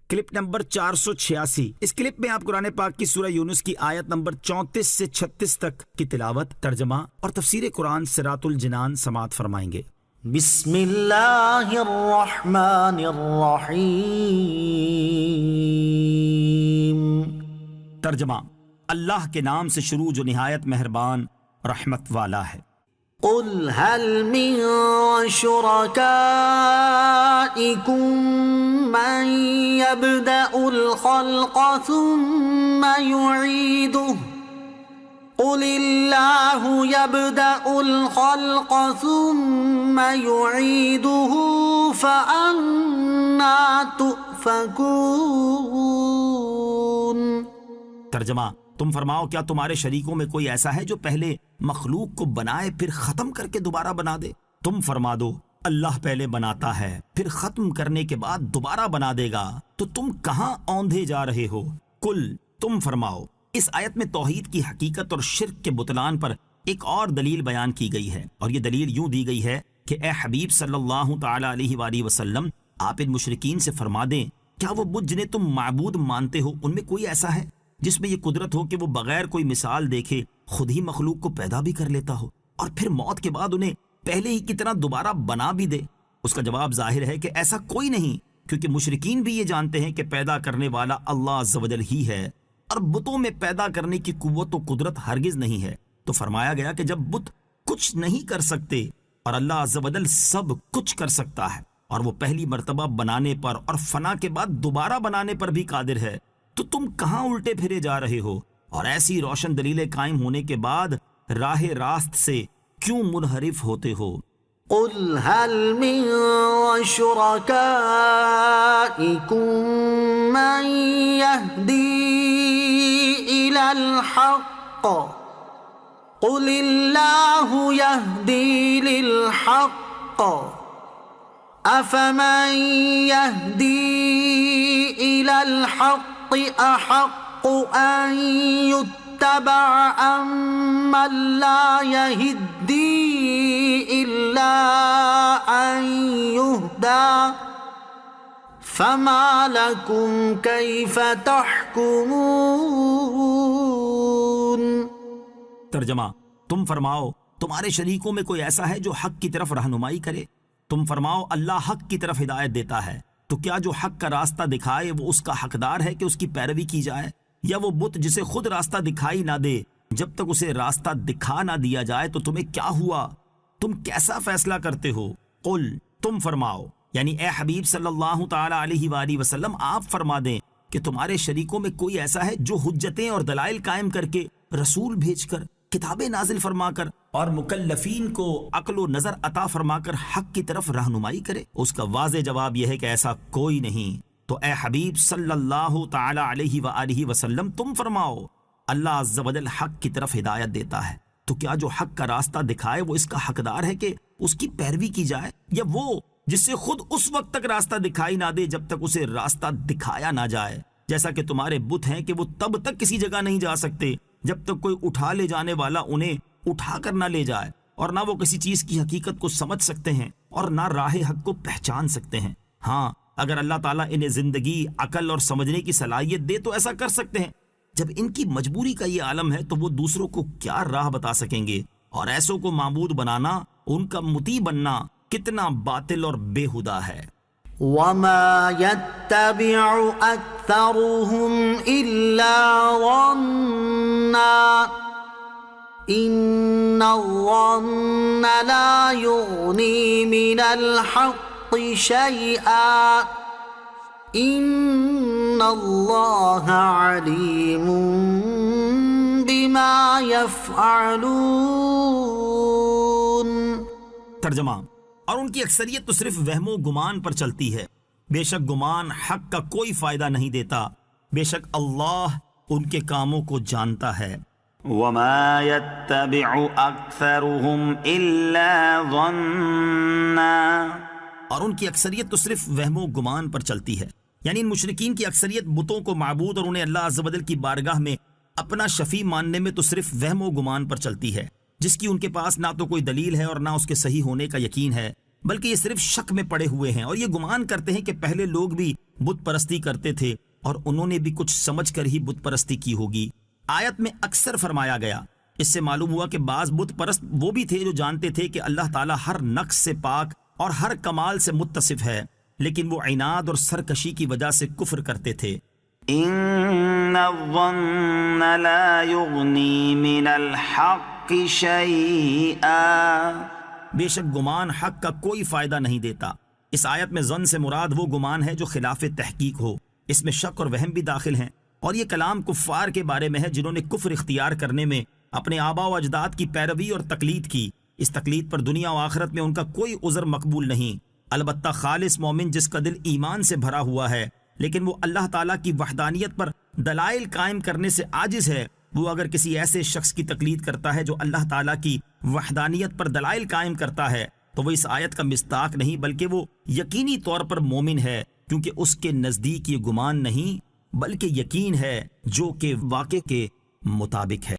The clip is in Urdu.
Clip number 486۔ اس کلپ میں آپ قرآن پاک کی سورہ یونس کی آیت نمبر 34 سے 36 تک کی تلاوت، ترجمہ اور تفسیر قرآن صراط الجنان سماعت فرمائیں گے۔ بسم اللہ الرحمن الرحیم۔ ترجمہ، اللہ کے نام سے شروع جو نہایت مہربان رحمت والا ہے۔ قل هل من شركائكم من يبدأ الخلق ثم يعيده قل الله يبدأ الخلق ثم يعيده فأنا تؤفكون۔ ترجمہ، تم فرماؤ کیا تمہارے شریکوں میں کوئی ایسا ہے جو پہلے مخلوق کو بنائے پھر ختم کر کے دوبارہ بنا دے؟ تم فرما دو اللہ پہلے بناتا ہے پھر ختم کرنے کے بعد دوبارہ بنا دے گا، تو تم کہاں اوندھے جا رہے ہو؟ کل، تم فرماؤ۔ اس آیت میں توحید کی حقیقت اور شرک کے بطلان پر ایک اور دلیل بیان کی گئی ہے، اور یہ دلیل یوں دی گئی ہے کہ اے حبیب صلی اللہ تعالی علیہ وآلہ وسلم، آپ ان مشرکین سے فرما دیں کیا وہ بت جنہیں تم معبود مانتے ہو ان میں کوئی ایسا ہے جس میں یہ قدرت ہو کہ وہ بغیر کوئی مثال دیکھے خود ہی مخلوق کو پیدا بھی کر لیتا ہو اور پھر موت کے بعد انہیں پہلے ہی کی طرح دوبارہ بنا بھی دے؟ اس کا جواب ظاہر ہے کہ ایسا کوئی نہیں، کیونکہ مشرکین بھی یہ جانتے ہیں کہ پیدا کرنے والا اللہ عز و جل ہی ہے، اور بتوں میں پیدا کرنے کی قوت و قدرت ہرگز نہیں ہے۔ تو فرمایا گیا کہ جب بت کچھ نہیں کر سکتے اور اللہ عز و جل سب کچھ کر سکتا ہے، اور وہ پہلی مرتبہ بنانے پر اور فنا کے بعد دوبارہ بنانے پر بھی قادر ہے، تو تم کہاں الٹے پھرے جا رہے ہو؟ اور ایسی روشن دلیلیں قائم ہونے کے بعد راہ راست سے کیوں منحرف ہوتے ہو؟ قل هل من شركائكم من يهدي إلى الحق قل الله يهدي للحق أفمن يهدي إلى الحق أحق أن يتبع أمن لا يهدي إلا أن يهدى فما لكم كيف تحكمون۔ ترجمہ، تم فرماؤ تمہارے شریکوں میں کوئی ایسا ہے جو حق کی طرف رہنمائی کرے؟ تم فرماؤ اللہ حق کی طرف ہدایت دیتا ہے، تو کیا جو حق کا راستہ دکھائے وہ اس کا حقدار ہے کہ اس کی پیروی کی جائے، یا وہ بت جسے خود راستہ دکھائی نہ دے جب تک اسے راستہ دکھا نہ دیا جائے تو تمہیں کیا ہوا؟ تم کیسا فیصلہ کرتے ہو؟ قل، تم فرماؤ، یعنی اے حبیب صلی اللہ تعالی علیہ وآلہ وسلم آپ فرما دیں کہ تمہارے شریکوں میں کوئی ایسا ہے جو حجتیں اور دلائل قائم کر کے، رسول بھیج کر، کتابیں نازل فرما کر اور مکلفین کو عقل و نظر عطا فرما کر حق کی طرف رہنمائی کرے؟ اس کا واضح جواب یہ ہے کہ ایسا کوئی نہیں۔ تو اے حبیب صلی اللہ تعالی علیہ وآلہ وسلم تم فرماؤ اللہ عز و جل حق کی طرف ہدایت دیتا ہے، تو کیا جو حق کا راستہ دکھائے وہ اس کا حقدار ہے کہ اس کی پیروی کی جائے، یا وہ جس سے خود اس وقت تک راستہ دکھائی نہ دے جب تک اسے راستہ دکھایا نہ جائے؟ جیسا کہ تمہارے بت ہیں کہ وہ تب تک کسی جگہ نہیں جا سکتے جب تک کوئی اٹھا لے جانے والا انہیں اٹھا کر نہ لے جائے، اور نہ وہ کسی چیز کی حقیقت کو سمجھ سکتے ہیں اور نہ راہ حق کو پہچان سکتے ہیں۔ ہاں، اگر اللہ تعالیٰ انہیں زندگی، عقل اور سمجھنے کی صلاحیت دے تو ایسا کر سکتے ہیں۔ جب ان کی مجبوری کا یہ عالم ہے تو وہ دوسروں کو کیا راہ بتا سکیں گے؟ اور ایسوں کو معبود بنانا، ان کا مطیع بننا کتنا باطل اور بےہودہ ہے۔ وما يتبع أكثرهم إلا ظنا إن الظن لا يغني من الحق شيئا إن الله عليم بما يفعلون۔ ترجمہ، اور ان کی اکثریت تو صرف وہم و گمان پر چلتی ہے، بے شک گمان حق کا کوئی فائدہ نہیں دیتا، بے شک اللہ ان کے کاموں کو جانتا ہے۔ وما يتبع اکثرهم الا ظنا، اور ان کی اکثریت تو صرف وہم و گمان پر چلتی ہے، یعنی ان مشرکین کی اکثریت بتوں کو معبود اور انہیں اللہ عز و جل کی بارگاہ میں اپنا شفیع ماننے میں تو صرف وہم و گمان پر چلتی ہے، جس کی ان کے پاس نہ تو کوئی دلیل ہے اور نہ اس کے صحیح ہونے کا یقین ہے، بلکہ یہ صرف شک میں پڑے ہوئے ہیں، اور یہ گمان کرتے ہیں کہ پہلے لوگ بھی بت پرستی کرتے تھے اور انہوں نے بھی کچھ سمجھ کر ہی بت پرستی کی ہوگی۔ آیت میں اکثر فرمایا گیا، اس سے معلوم ہوا کہ بعض بت پرست وہ بھی تھے جو جانتے تھے کہ اللہ تعالیٰ ہر نقص سے پاک اور ہر کمال سے متصف ہے، لیکن وہ عناد اور سرکشی کی وجہ سے کفر کرتے تھے۔ ان الظن لا یغنی من الحق شیئا، بے شک گمان حق کا کوئی فائدہ نہیں دیتا۔ اس آیت میں ظن سے مراد وہ گمان ہے جو خلاف تحقیق ہو، اس میں شک اور وہم بھی داخل ہیں، اور یہ کلام کفار کے بارے میں ہے جنہوں نے کفر اختیار کرنے میں اپنے آباء و اجداد کی پیروی اور تقلید کی۔ اس تقلید پر دنیا و آخرت میں ان کا کوئی عذر مقبول نہیں۔ البتہ خالص مومن جس کا دل ایمان سے بھرا ہوا ہے لیکن وہ اللہ تعالیٰ کی وحدانیت پر دلائل قائم کرنے سے عاجز ہے، وہ اگر کسی ایسے شخص کی تقلید کرتا ہے جو اللہ تعالیٰ کی وحدانیت پر دلائل قائم کرتا ہے تو وہ اس آیت کا مصداق نہیں بلکہ وہ یقینی طور پر مومن ہے، کیونکہ اس کے نزدیک یہ گمان نہیں بلکہ یقین ہے جو کہ واقع کے مطابق ہے۔